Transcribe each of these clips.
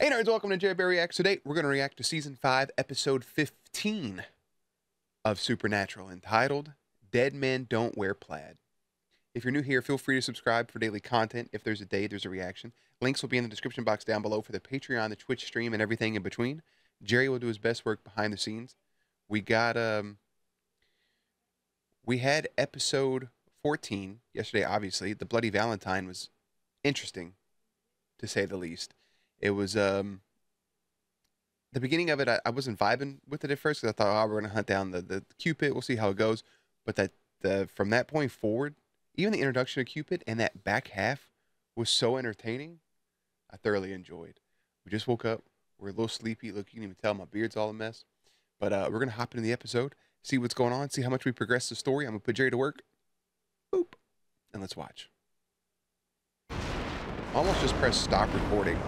Hey nerds, welcome to JerBear Reacts. Today we're going to react to Season 5, Episode 15 of Supernatural, entitled Dead Men Don't Wear Plaid. If you're new here, feel free to subscribe for daily content. If there's a day, there's a reaction. Links will be in the description box down below for the Patreon, the Twitch stream, and everything in between. Jerry will do his best work behind the scenes. We had Episode 14 yesterday, obviously. The Bloody Valentine was interesting, to say the least. It was the beginning of it. I wasn't vibing with it at first because I thought, oh, we're gonna hunt down the Cupid. We'll see how it goes. But from that point forward, even the introduction of Cupid and that back half was so entertaining. I thoroughly enjoyed. We just woke up. We're a little sleepy. Look, you can even tell my beard's all a mess. But we're gonna hop into the episode, see what's going on, see how much we progress the story. I'm gonna put Jerry to work. Boop, and let's watch. Almost just press stop recording.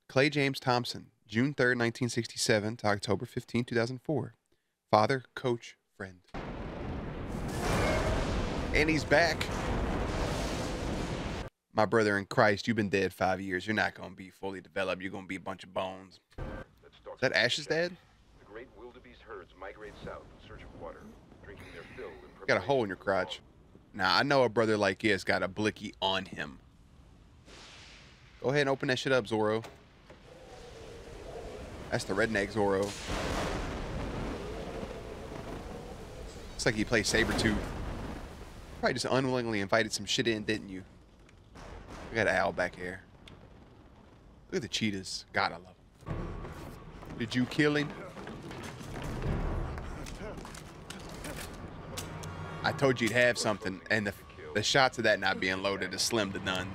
Clay James Thompson, June 3rd, 1967 to October 15, 2004. Father, coach, friend. And he's back. My brother in Christ, you've been dead 5 years. You're not going to be fully developed. You're going to be a bunch of bones. Is that Ash's dad? The great wildebeest herds migrate south in search of water, drinking their fill in Got a hole in your crotch. Now, I know a brother like this got a blicky on him. Go ahead and open that shit up, Zorro. That's the redneck Zorro. Looks like he plays Sabretooth. Probably just unwillingly invited some shit in, didn't you? We got an owl back here. Look at the cheetahs. God, I love them. Did you kill him? I told you you'd have something, and the shots of that not being loaded is slim to none.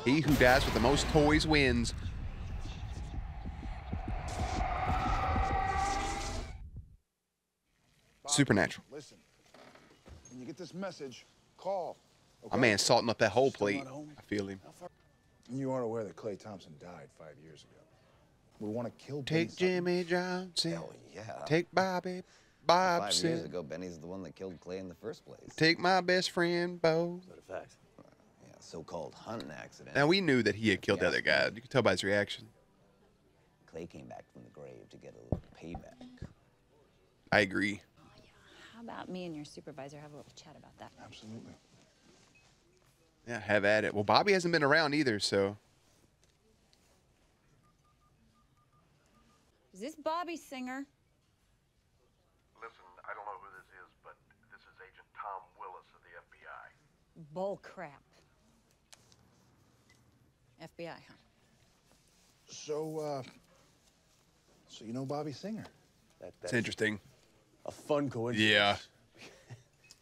He who dies with the most toys wins. Supernatural. Listen, when you get this message, call. Okay? My man's salting up that whole plate. I feel him. You aren't aware that Clay Thompson died 5 years ago. We want to kill Take Jimmy Johnson. Hell yeah. Take Bobby. 5 years ago, Benny's the one that killed Clay in the first place. Take my best friend, Bo. Is that a fact? Yeah, so-called hunting accident. Now, we knew that he had killed the other guy. You could tell by his reaction. Clay came back from the grave to get a little payback. I agree. Oh, yeah. How about me and your supervisor have a little chat about that? Absolutely. Yeah, have at it. Well, Bobby hasn't been around either, so. Is this Bobby Singer? Listen, I don't know who this is, but this is Agent Tom Willis of the FBI. Bull crap. FBI, huh? So you know Bobby Singer? It's interesting. A fun coincidence. Yeah.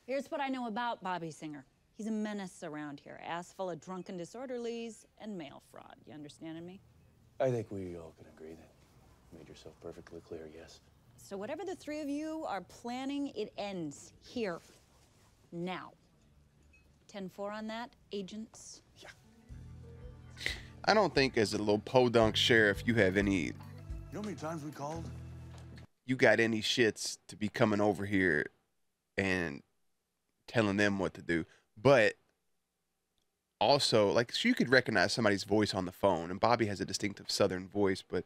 Here's what I know about Bobby Singer. He's a menace around here, ass full of drunken disorderlies and mail fraud. You understanding me? I think we all can agree that you made yourself perfectly clear, yes. So whatever the three of you are planning, it ends here, now. 10-4 on that, agents? Yeah. I don't think as a little podunk sheriff you have any. You know how many times we called? You got any shits to be coming over here and telling them what to do. But also, like, so you could recognize somebody's voice on the phone, and Bobby has a distinctive southern voice, but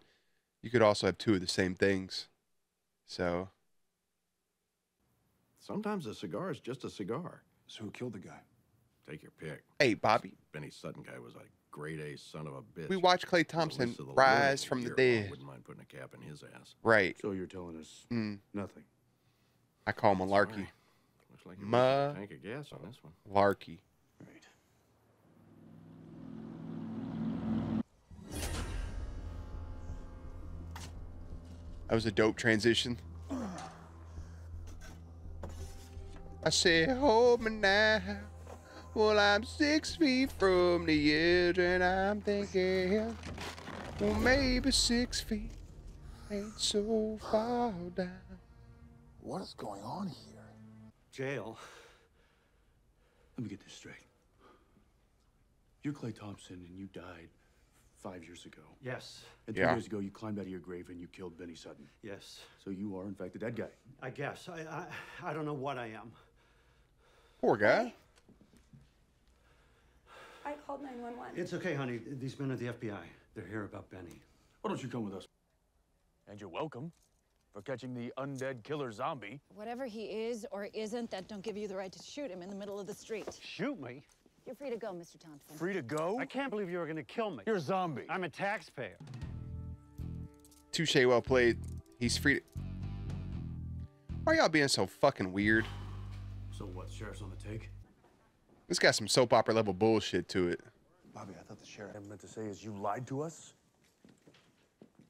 you could also have two of the same things. So Sometimes a cigar is just a cigar. So who killed the guy? Take your pick. hey, Bobby, Benny Sutton guy was a grade A son of a bitch. we watched Clay Thompson rise from the dead. Wouldn't mind putting a cap in his ass. Right. So you're telling us nothing? I call him a Larky. Sorry. Looks like you're wasting a tank of gas on this one. Larky. Right. That was a dope transition. I said, hold me now. Well, I'm 6 feet from the edge, and I'm thinking, well, maybe 6 feet ain't so far down. What is going on here? Jail. Let me get this straight. You're Clay Thompson, and you died 5 years ago. Yes. And 2 days ago, you climbed out of your grave and you killed Benny Sutton. Yes. So you are, in fact, the dead guy. I guess. I don't know what I am. Poor guy. I called 911. It's okay, honey. These men are the FBI. They're here about Benny. Why don't you come with us? And you're welcome for catching the undead killer zombie. Whatever he is or isn't, that don't give you the right to shoot him in the middle of the street. Shoot me? You're free to go, Mr. Thompson. Free to go? I can't believe you were going to kill me. You're a zombie. I'm a taxpayer. Touche, well played. He's free to... Why are y'all being so fucking weird? So what, sheriff's on the take? This got some soap opera level bullshit to it. Bobby, I thought the sheriff... What I meant to say is you lied to us?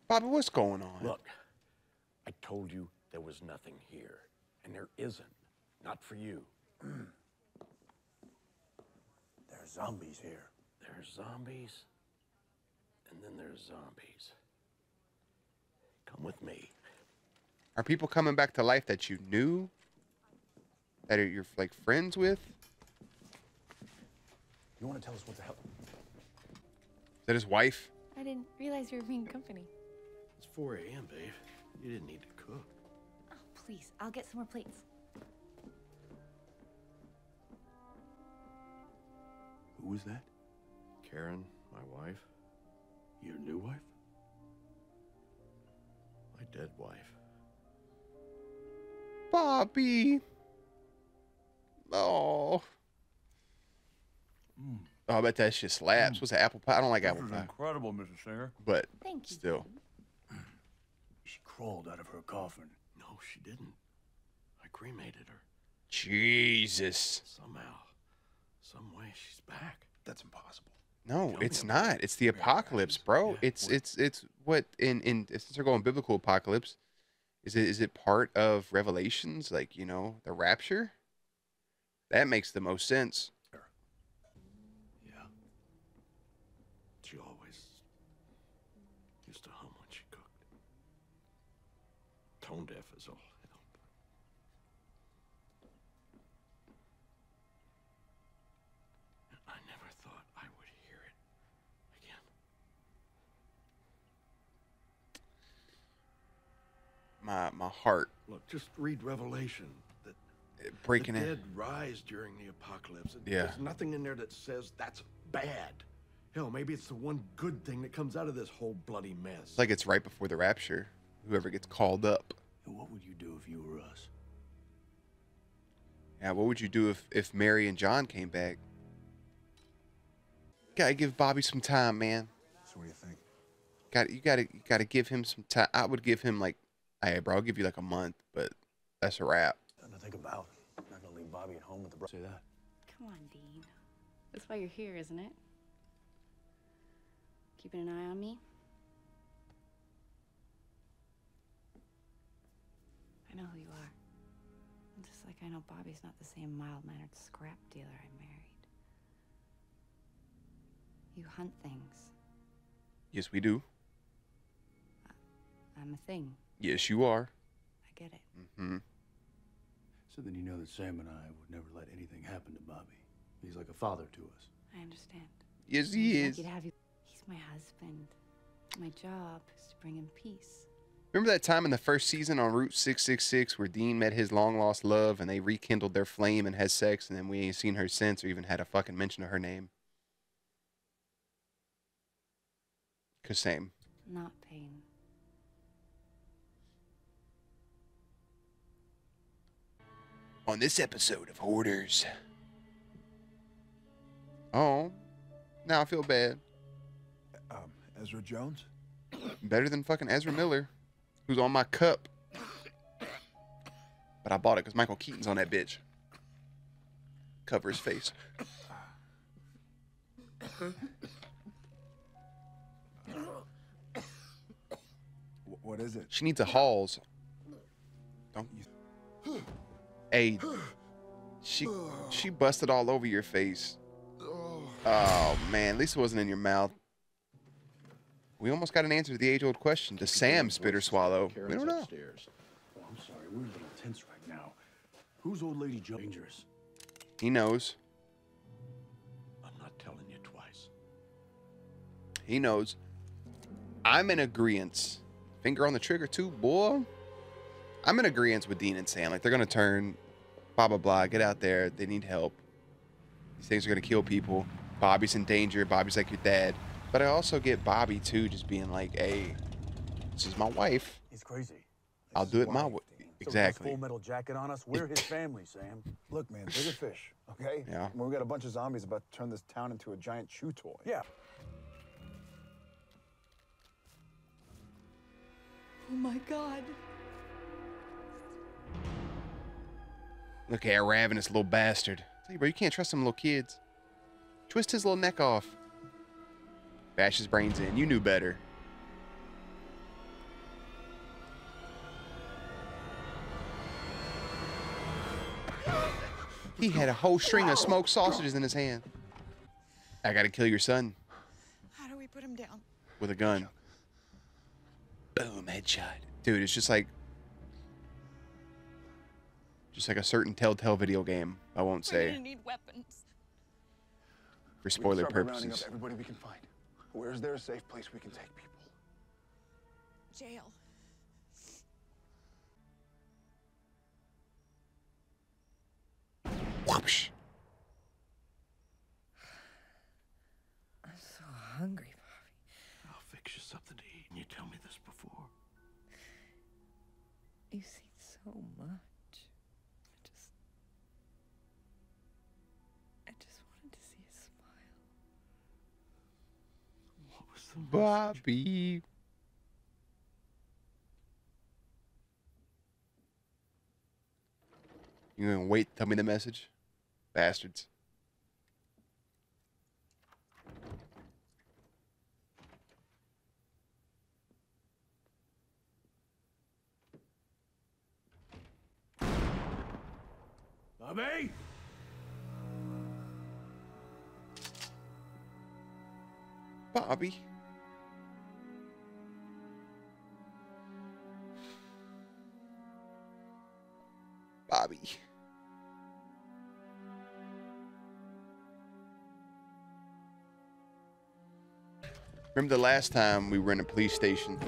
Bobby, what's going on? Look, I told you there was nothing here, and there isn't. Not for you. There's zombies here. There's zombies, and then there's zombies. Come with me. Are people coming back to life that you knew? That you're like friends with? You want to tell us what the hell? Is that his wife? I didn't realize you were being company. It's 4 a.m., babe. You didn't need to cook. Oh, please. I'll get some more plates. Who was that? Karen, my wife. Your new wife? My dead wife. Bobby. Oh. Oh, I bet that shit slaps. What's that, apple pie? I don't like apple pie. Incredible, Mrs. Singer. But Thank you. still. She crawled out of her coffin. No, she didn't. I cremated her. Jesus. Somehow, some way, she's back. That's impossible. No, Tell me it's about not. it. It's the apocalypse, bro. Yeah, It's what in since they're going biblical apocalypse, is it part of Revelations, like, you know, the rapture? That makes the most sense. Yeah. She always used to hum when she cooked. Tone deaf is all hell. I never thought I would hear it again. My heart Look, just read Revelation. That breaking the in. dead rise during the apocalypse. Yeah. There's nothing in there that says that's bad. Hell, maybe it's the one good thing that comes out of this whole bloody mess. It's like it's right before the rapture. Whoever gets called up. And what would you do if you were us? Yeah, what would you do if Mary and John came back? Gotta give Bobby some time, man. So what do you think? You gotta give him some time. I would give him like, hey, bro, I'll give you like a month, but that's a wrap. Nothing to think about. I'm not gonna leave Bobby at home with the Say that. Come on, Dean. That's why you're here, isn't it? Keeping an eye on me? I know who you are. Just like I know Bobby's not the same mild-mannered scrap dealer I married. You hunt things. Yes, we do. I'm a thing. Yes, you are. I get it. Mm-hmm. So then you know that Sam and I would never let anything happen to Bobby. He's like a father to us. I understand. Yes, he I'm is. lucky to have you. He's my husband. My job is to bring him peace. Remember that time in the first season on Route 666 where Dean met his long-lost love and they rekindled their flame and had sex, and then we ain't seen her since or even had a fucking mention of her name? 'Cause same. Not pain. On this episode of Hoarders. Oh, now I feel bad. Ezra Jones? Better than fucking Ezra Miller, who's on my cup. But I bought it because Michael Keaton's on that bitch. Cover his face. What is it? She needs a Halls. Don't you? Hey, she busted all over your face. Oh man, at least it wasn't in your mouth. We almost got an answer to the age-old question: does Sam spit or swallow? We don't know. Upstairs. Oh, I'm sorry, we're a little tense right now. Who's old lady Jo? Dangerous. He knows. I'm not telling you twice. He knows. I'm in agreement. Finger on the trigger too, boy. I'm in agreement with Dean and Sam. Like, they're gonna turn, blah blah blah. Get out there. They need help. These things are gonna kill people. Bobby's in danger. Bobby's like your dad. But I also get Bobby too, just being like, "Hey, this is my wife. He's crazy. I'll do it my way." Exactly. Full metal jacket on us. We're his family, Sam. Look, man, bigger fish, okay? Yeah. We've got a bunch of zombies about to turn this town into a giant chew toy. Yeah. Oh my God. Look at that ravenous little bastard. Tell you, bro, you can't trust them little kids. Twist his little neck off. Bash his brains in. You knew better. He had a whole string of smoked sausages in his hand. I gotta kill your son. How do we put him down? With a gun. Boom, headshot. Dude, it's just like a certain Telltale video game. I won't We're say. gonna need weapons. For spoiler We can start by rounding purposes. up everybody we can find. Where's there a safe place we can take people? Jail. Whoosh. I'm so hungry, Bobby. I'll fix you something to eat, and you tell me this before. You've seen so much. I just wanted to see a smile. What was the message? Bobby. You gonna wait to tell me the message? Bastards. Bobby? Bobby. Bobby. Remember the last time we were in a police station?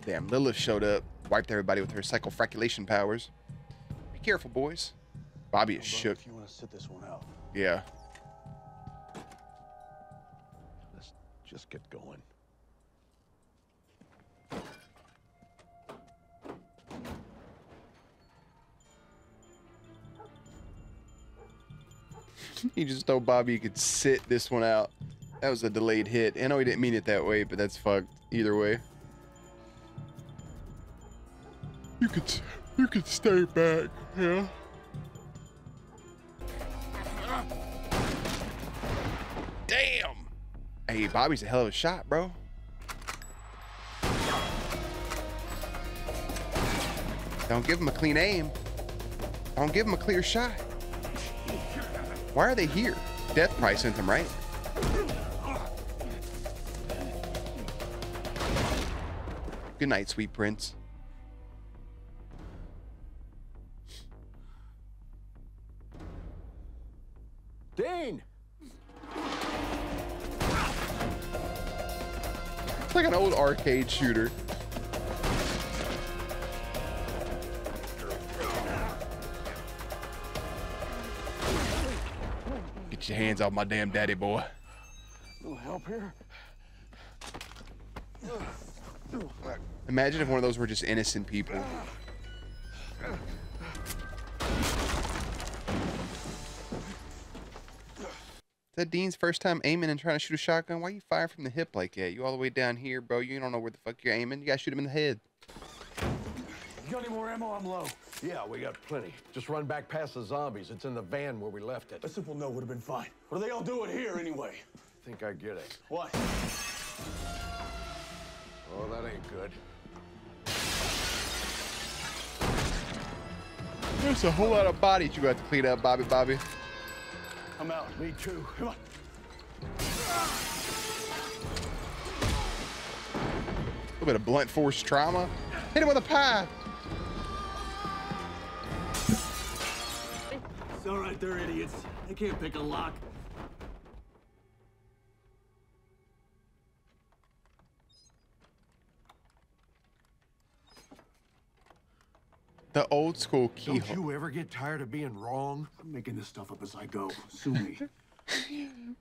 Damn, Lilith showed up, wiped everybody with her psychofracculation powers. Be careful, boys. Bobby is shook. If you want to sit this one out. Yeah. Let's just get going. He just told Bobby he could sit this one out. That was a delayed hit. I know he didn't mean it that way, but that's fucked either way. You could stay back, yeah. Damn. Hey, Bobby's a hell of a shot, bro. Don't give him a clean aim. Don't give him a clear shot. Why are they here? Death probably sent them, right? Good night, sweet prince. Dean! It's like an old arcade shooter. Get your hands off my damn daddy, boy. No help here? Imagine if one of those were just innocent people. Is that Dean's first time aiming and trying to shoot a shotgun? Why are you firing from the hip like that? You all the way down here, bro. You don't know where the fuck you're aiming. You gotta shoot him in the head. You got any more ammo? I'm low. Yeah, we got plenty. Just run back past the zombies. It's in the van where we left it. A simple no would have been fine. What are they all doing here anyway? I think I get it. What? Oh, that ain't good. There's a whole lot of bodies you got to clean up, Bobby. I'm out. Me too. Come on. A little bit of blunt force trauma. Hit him with a pie. It's all right, they're idiots. They can't pick a lock. The old school Don't keyhole. you ever get tired of being wrong? I'm making this stuff up as I go. Sue me.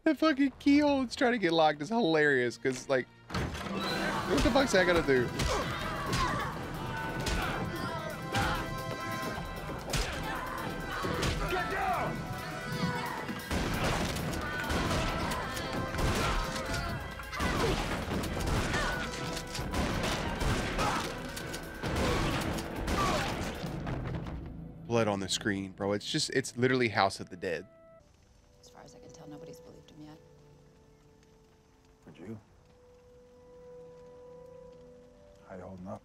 The fucking keyhole it's trying to get locked is hilarious because, like, what the fuck's that gonna do? Get down! Blood on the screen, bro. It's literally House of the Dead. As far as I can tell, nobody's believed him yet. Would you? How you holding up?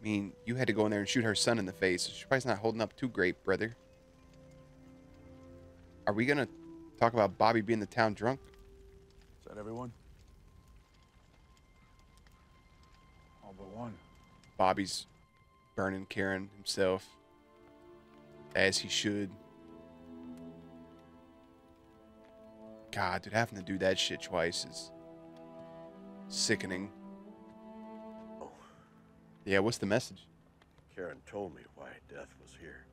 I mean, you had to go in there and shoot her son in the face. She's probably not holding up too great, brother. Are we gonna talk about Bobby being the town drunk? Is that everyone? All but one. Bobby's burning Karen himself, as he should. God, dude, having to do that shit twice is sickening. Yeah, what's the message? Karen told me why Death was here.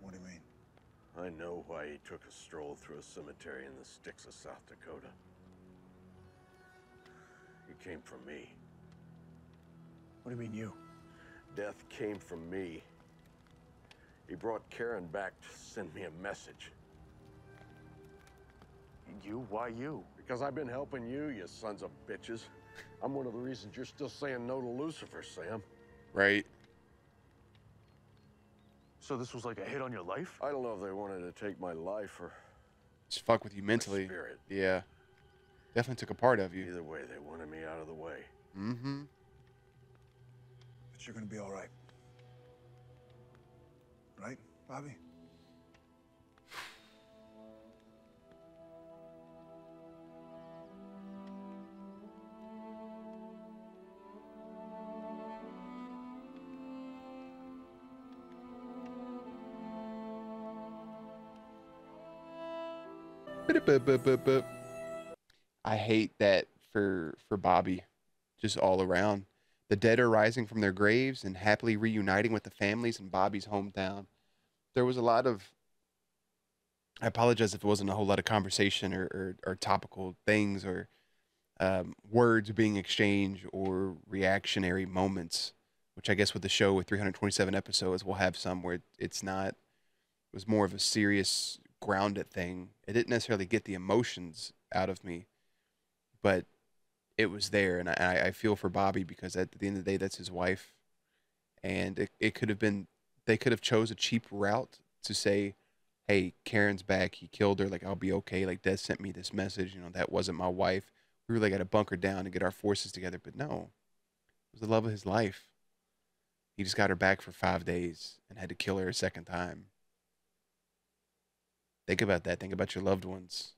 What do you mean? I know why he took a stroll through a cemetery in the sticks of South Dakota. He came for me. What do you mean you? Death came from me. He brought Karen back to send me a message. You? Why you? Because I've been helping you, you sons of bitches. I'm one of the reasons you're still saying no to Lucifer, Sam. Right. So this was like a hit on your life? I don't know if they wanted to take my life or Just fuck with you mentally. spirit. Yeah. Definitely took a part of you. Either way, they wanted me out of the way. Mm-hmm. But you're gonna be all right. Right, Bobby? I hate that for Bobby, just all around. The dead are rising from their graves and happily reuniting with the families in Bobby's hometown. There was a lot of, I apologize if it wasn't a whole lot of conversation or topical things or words being exchanged or reactionary moments, which I guess with the show with 327 episodes, we'll have some where it's not, it was more of a serious, grounded thing. It didn't necessarily get the emotions out of me, but it was there. And I feel for Bobby because at the end of the day, that's his wife. And it could have been, they could have chose a cheap route to say, hey, Karen's back. He killed her. Like, I'll be okay. Like, Death sent me this message. You know, that wasn't my wife. We really got to bunker down and get our forces together. But no, it was the love of his life. He just got her back for 5 days and had to kill her a second time. Think about that. Think about your loved ones.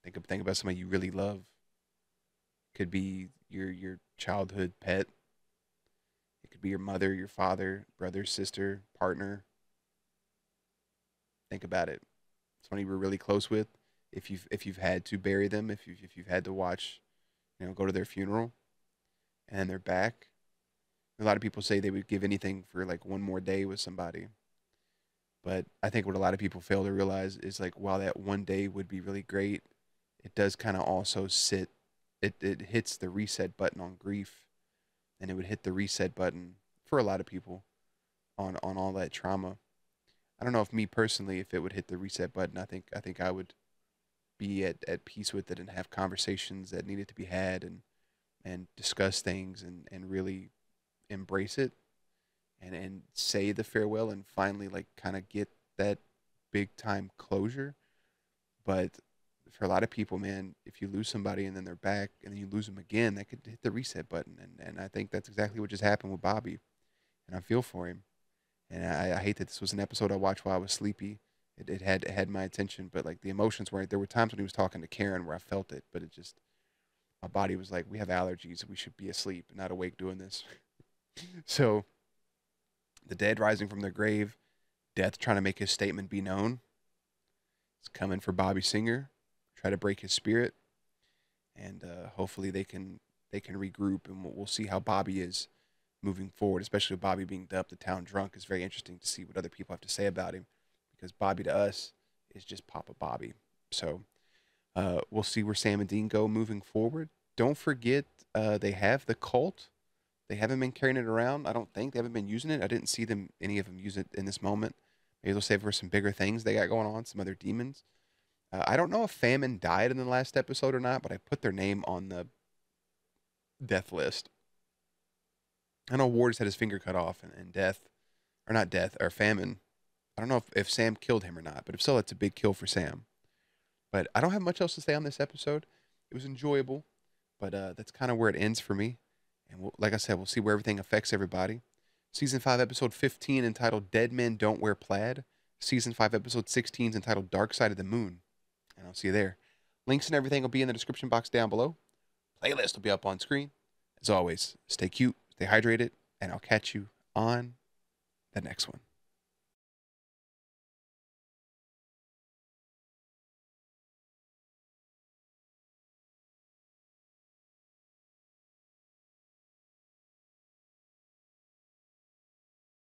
Think about somebody you really love. Could be your childhood pet. It could be your mother, your father, brother, sister, partner. Think about it. Somebody you were really close with. If you've had to bury them, if you've had to watch, go to their funeral, and they're back. A lot of people say they would give anything for like one more day with somebody. But I think what a lot of people fail to realize is like while that one day would be really great, it does kind of also it hits the reset button on grief, and it would hit the reset button for a lot of people on all that trauma. I don't know if me personally, if it would hit the reset button, I think I would be at peace with it and have conversations that needed to be had and discuss things and really embrace it and say the farewell and finally like kind of get that big time closure. But for a lot of people, man, if you lose somebody and then they're back and then you lose them again, that could hit the reset button. And I think that's exactly what just happened with Bobby. And I feel for him. And I hate that this was an episode I watched while I was sleepy. It had my attention, but like the emotions weren't. There were times when he was talking to Karen where I felt it, but it just, my body was like, we have allergies. We should be asleep, not awake doing this. So the dead rising from their grave, Death trying to make his statement be known. It's coming for Bobby Singer, try to break his spirit, and hopefully they can regroup, and we'll see how Bobby is moving forward, especially with Bobby being dubbed the town drunk. Is very interesting to see what other people have to say about him, because Bobby to us is just Papa Bobby. So we'll see where Sam and Dean go moving forward. Don't forget, they have the cult. They haven't been carrying it around. I don't think they haven't been using it. I didn't see any of them use it in this moment. Maybe they'll save it for some bigger things they got going on, some other demons. I don't know if Famine died in the last episode or not, but I put their name on the death list. I know Ward has had his finger cut off, and death, or not death, or Famine. I don't know if Sam killed him or not, but if so, that's a big kill for Sam. But I don't have much else to say on this episode. It was enjoyable, but that's kind of where it ends for me. And like I said, we'll see where everything affects everybody. Season 5, episode 15, entitled Dead Men Don't Wear Plaid. Season 5, episode 16 is entitled Dark Side of the Moon. And I'll see you there. Links and everything will be in the description box down below. Playlist will be up on screen. As always, stay cute, stay hydrated, and I'll catch you on the next one.